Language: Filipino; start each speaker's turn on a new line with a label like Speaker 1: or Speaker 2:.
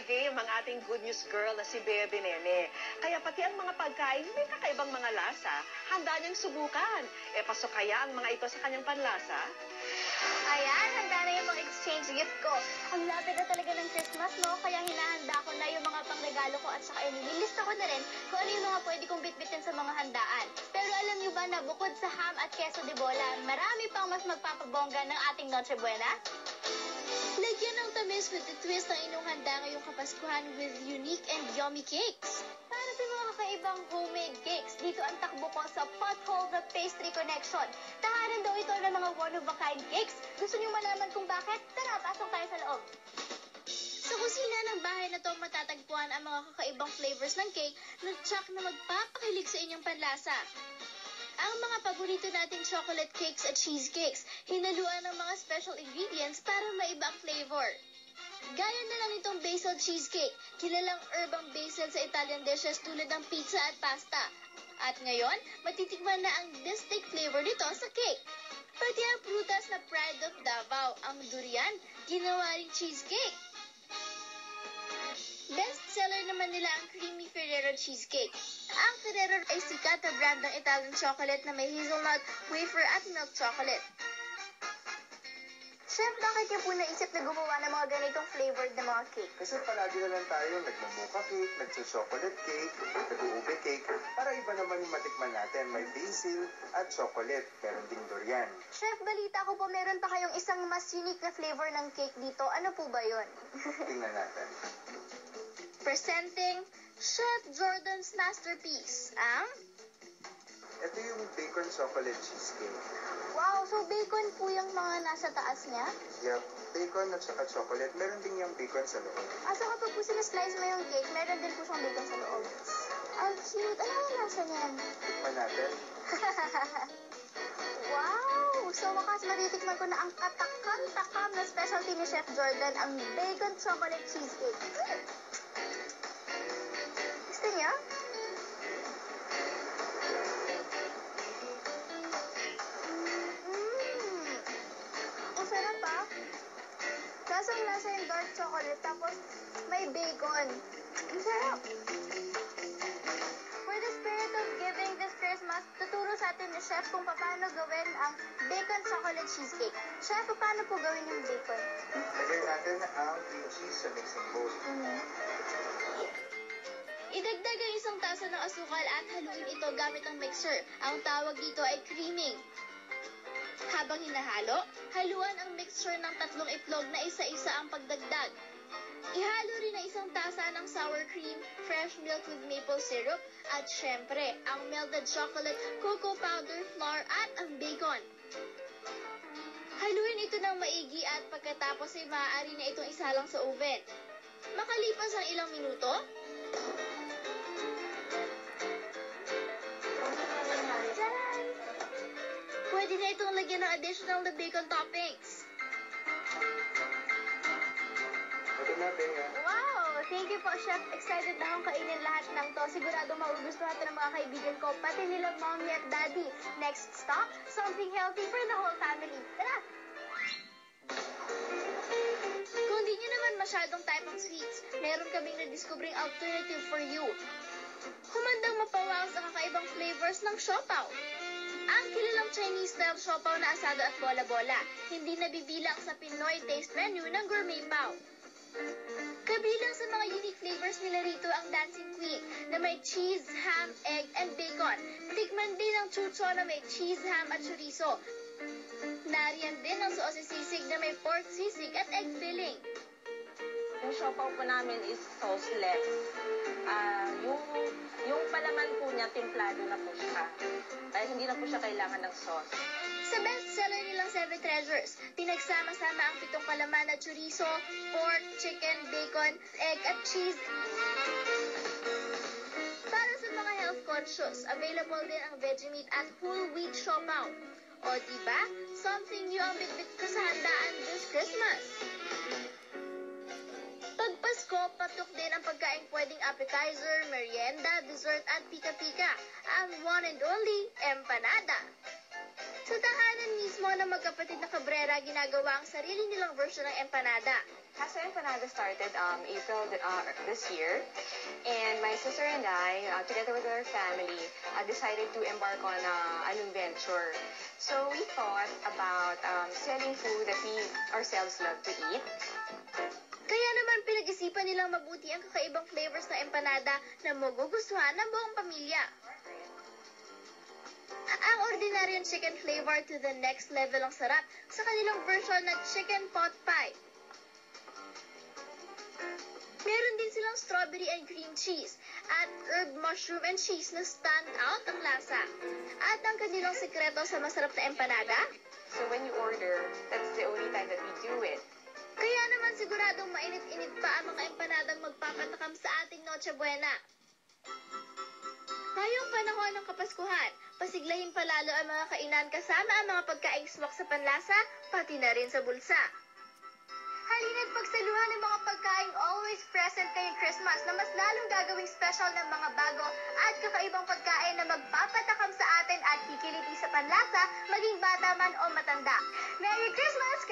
Speaker 1: game ang ating good news girl na si Bea Benene. Kaya pati ang mga pagkain may kakaibang mga lasa, handa niyang subukan. E pasok kaya ang mga ito sa kanyang panlasa?
Speaker 2: Ayan, handa na yung mga exchange gift ko. Ang lapit na talaga ng Christmas, no? Kaya hinahanda ko na yung mga pangregalo ko at saka nililista ko na rin kung ano yung mga pwede kong bitbitin sa mga handaan. Pero alam niyo ba na bukod sa ham at queso de bola, marami pang mas magpapabongga ng ating Noche Buena? Lagyan ng tamis with the twist ang inyong handa ngayong Kapaskuhan with unique and yummy cakes. Para sa mga kakaibang homemade cakes, dito ang takbo ko sa Pothole the Pastry Connection. Tahanan daw ito ng mga one-of-a-kind cakes. Gusto niyo malaman kung bakit? Tara, pasok tayo sa loob. Sa kusina ng bahay na to matatagpuan ang mga kakaibang flavors ng cake na tsak na magpapakilig sa inyong panlasa. Ang mga paborito nating chocolate cakes at cheesecakes, hinaluan ng mga special ingredients para maiba ang flavor. Gaya na lang itong basil cheesecake, kilalang herb ang basil sa Italian dishes tulad ng pizza at pasta. At ngayon, matitikman na ang distinct flavor nito sa cake. Pati ang prutas na pride of Davao, ang durian, ginawa ring cheesecake. Best-seller naman nila ang creamy Ferrero cheesecake. Ang Ferrero ay sikat na brand ng Italian chocolate na may hazelnut, wafer at milk chocolate. Chef, bakit niyo po naisip na gumawa ng mga ganitong flavored na mga cake?
Speaker 3: Kasi palagi na lang tayo nagmamuka cake, nagso-chocolate cake, nag-uube cake, para iba naman yung matikman natin. May basil at chocolate, pero ding durian.
Speaker 2: Chef, balita ko po meron pa kayong isang mas unique na flavor ng cake dito. Ano po ba yun?
Speaker 3: Tingnan natin.
Speaker 2: Presenting Chef Jordan's masterpiece, ang...
Speaker 3: Ito yung bacon chocolate cheesecake.
Speaker 2: Wow, so bacon po yung mga nasa taas niya?
Speaker 3: Yup, bacon at saka chocolate. Meron din yung bacon sa loob.
Speaker 2: So kapag po sinaslice mo yung cake, meron din po siyang bacon sa loob. Ang cute. Ano yung nasa niyan?
Speaker 3: Tikman natin.
Speaker 2: Wow! So wakas matitikman ko na ang katakam-takam na specialty ni Chef Jordan, ang bacon chocolate cheesecake. Gusto niya? Ang sarap pa. Lasang-lasa yung dark chocolate, tapos may bacon. Ang sarap. For the spirit of giving this Christmas, tuturo sa atin ni Chef kung paano gawin ang bacon chocolate cheesecake. Chef, paano po gawin yung bacon?
Speaker 3: Lagyan natin ang cream cheese sa mixing bowl.
Speaker 2: Idagdag ang isang tasa ng asukal at haluin ito gamit ang mixer. Ang tawag dito ay creaming. Habang hinahalo, haluan ang mixture ng 3 itlog na isa-isa ang pagdagdag. Ihalo rin ang isang tasa ng sour cream, fresh milk with maple syrup, at syempre, ang melted chocolate, cocoa powder, flour, at ang bacon. Haluin ito ng maigi at pagkatapos ay maaari na itong isalang sa oven. Makalipas ang ilang minuto, tcharan! Pwede na itong lagyan ng additional na bacon toppings.
Speaker 3: Ito na, Bea.
Speaker 2: Wow! Thank you po, Chef. Excited na akong kainin lahat ng to. Sigurado magugustuhan ito ng mga kaibigan ko, pati nila mommy at daddy. Next stop, something healthy for the whole family. Tara! Kung di nyo naman masyadong type ng sweets, meron kaming na-discovering alternative for you. Humandang mapawaw sa kakaibang flavors ng siopaw. Ang kilalang Chinese-style siopaw na asado at bola-bola, hindi nabibilang sa Pinoy taste menu ng gourmet pao. Kabilang sa mga unique flavors nila rito ang Dancing Queen na may cheese, ham, egg, and bacon. Tikman din ang chucho na may cheese, ham, at chorizo. Nariyan din ang soose sisig na may pork sisig at egg filling.
Speaker 4: Yung siopaw po namin is sauceless. Yung palaman po niya, templado na po siya. Kaya hindi na po siya kailangan ng sauce.
Speaker 2: Sa bestseller nilang Seven Treasures, pinagsama-sama ang 7 palaman na chorizo, pork, chicken, bacon, egg, at cheese. Para sa mga health conscious, available din ang Vegemite at whole wheat siopaw. O diba, something new ang bitbit ko sa handaan this Christmas. Pag Pasko, patok din ang pagkain pwedeng appetizer, merienda, dessert at pika-pika. Ang one and only, empanada. Sa tahanan mismo ng magkapatid na Cabrera, ginagawa ang sarili nilang version ng empanada.
Speaker 5: Casa Empanada started April this year, and my sister and I, together with our family, decided to embark on a new venture. So we thought about selling food that we ourselves love to eat.
Speaker 2: Kaya naman pinag-isipan nilang mabuti ang kakaibang flavors ng empanada na magugustuhan ng buong pamilya. Ang ordinaryong chicken flavor to the next level ang sarap sa kanilang version na chicken pot pie. Meron din silang strawberry and cream cheese at herb mushroom and cheese na stand out ang lasa. At ang kanilang sekreto sa masarap na empanada,
Speaker 5: So when you order, that's the only time that we do it.
Speaker 2: kaya naman siguradong mainit-init pa ang mga empanadang magpapatakam sa ating Noche Buena. Ngayong panahon ng Kapaskuhan, pasiglahin palalo ang mga kainan kasama ang mga pagkaing swak sa panlasa, pati na rin sa bulsa. Halina't pagsaluhan ng mga pagkaing always present ngayong Christmas na mas lalong gagawing special ng mga bago at kakaibang pagkain na magpapatakam sa atin at kikiliti sa panlasa, maging bata man o matanda. Merry Christmas!